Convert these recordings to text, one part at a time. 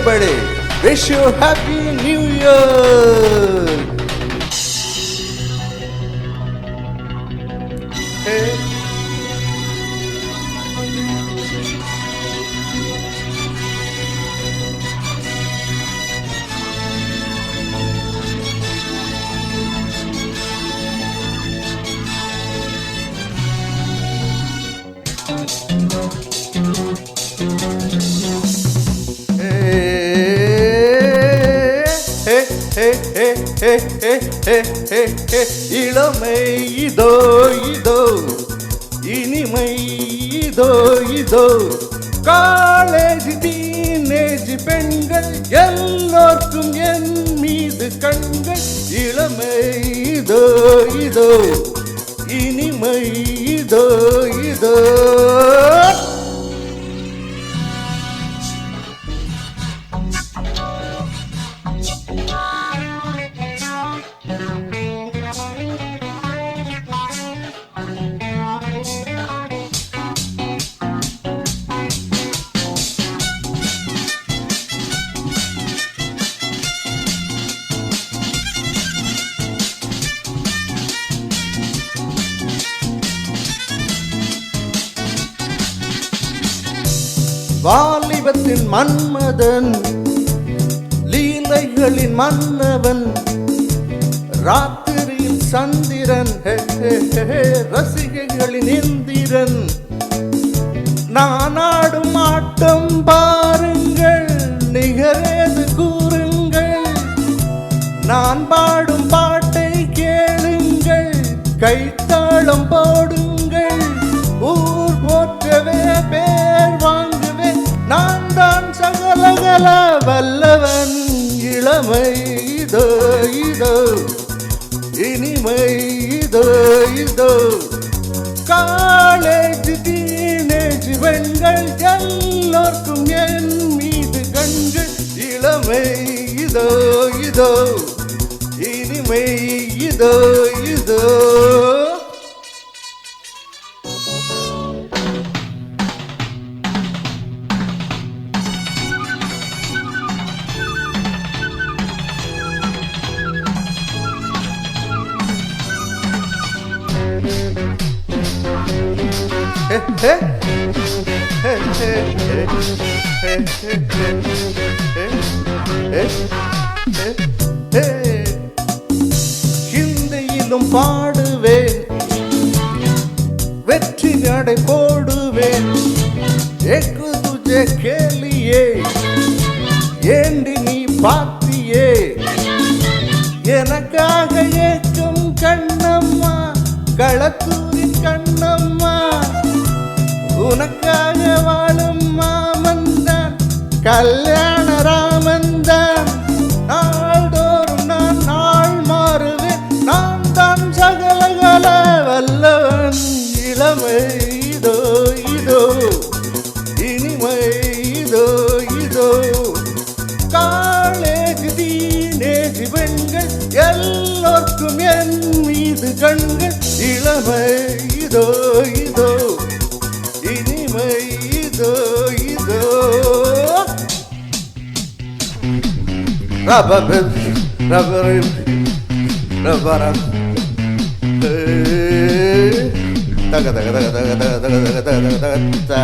everybody. Wish you Happy New Year. Hey. இளமை இதோ இதோ இனிமை இதோ இதோ காலேஜ் டீனேஜ் பெண்கள் எல்லோருக்கும் என் மீது கண்கள் இளமை இதோ இதோ இனிமை இதோ இதோ வாலிபத்தின் மன்மதன் லீலைகளின் மன்னவன் ராத்திரியில் சந்திரன் ரசிகைகளின் இந்திரன் நான் ஆடும் ஆட்டம் பாருங்கள் நிகரேது கூறுங்கள் நான் பாடும் பாட்டை கேளுங்கள் கைத்தாளம் போடுங்கள் ஊர் போற்றவே பேர் வாங்குவே நான் தான் சகலகல வல்லவன் இளமை இதோ இதோ இனிமை இதோ இதோ காலேஜ் டீனேஜ் பெண்கள் எல்லோருக்கும் என் மீது கண்கள் இளமை இதோ இதோ இனிமை இதோ இதோ ஹிந்தியிலும் பாடுவேன் வெற்றி நடை போடுவேன் ஏக்கு துஜே கேலியே ஏண்டி நீ பாத்தியே எனக்காக ஏக்கும் கண்ணம்மா களத்தூரின் கண்ணம்மா உனக்காக வாழும் மாமன்தான் கல்யாண ராமன்தான் நாள்தோறும் நான் நாள் மாறுவேன் நான் தான் சகலகல வல்லவன் இளமை இதோ இதோ இனிமை இதோ இதோ காலேஜ் டீனேஜ் பெண்கள் எல்லோருக்கும் என் மீது கண்கள் இளமை இதோ இதோ இனிமை இதோ இதோ ரபர் ரபர் ரபரம் தக தக தக தக தக தக தக தக தகத்தா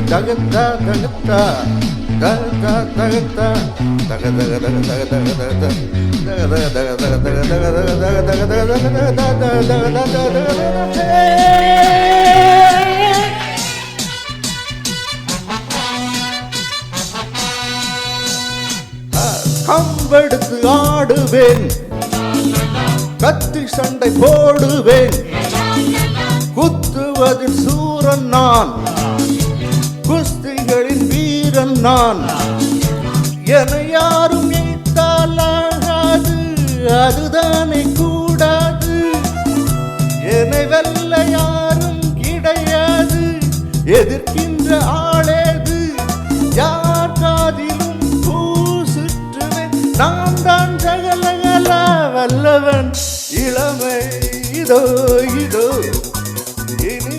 தகத்தா தகத்தா தகத்தா தக தக தக தக தக தக கம்பெடுத்து ஆடுவேன் கத்தி சண்டை போடுவேன் குத்துவதில் சூரன் நான் குஸ்திகளின் வீரன் நான் என யாரும் நீத்தாலாகாது அதுதானே கூடாது என்னை வெல்ல யாரும் கிடையாது எதிர்க்கின்ற ஆளேது யார் காதிலும் பூசுற்றுவேன் நான் தான் சகலகல வல்லவன் இளமை இதோ இதோ இனி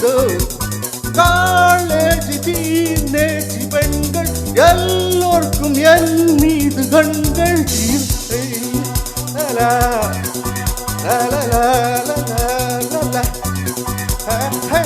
இதோ காலேஜ் டீனேஜ் பெண்கள் எல்லோருக்கும் என் மீது கண்கள் லா, லா, லா, லா, லா, லா, லா, லா.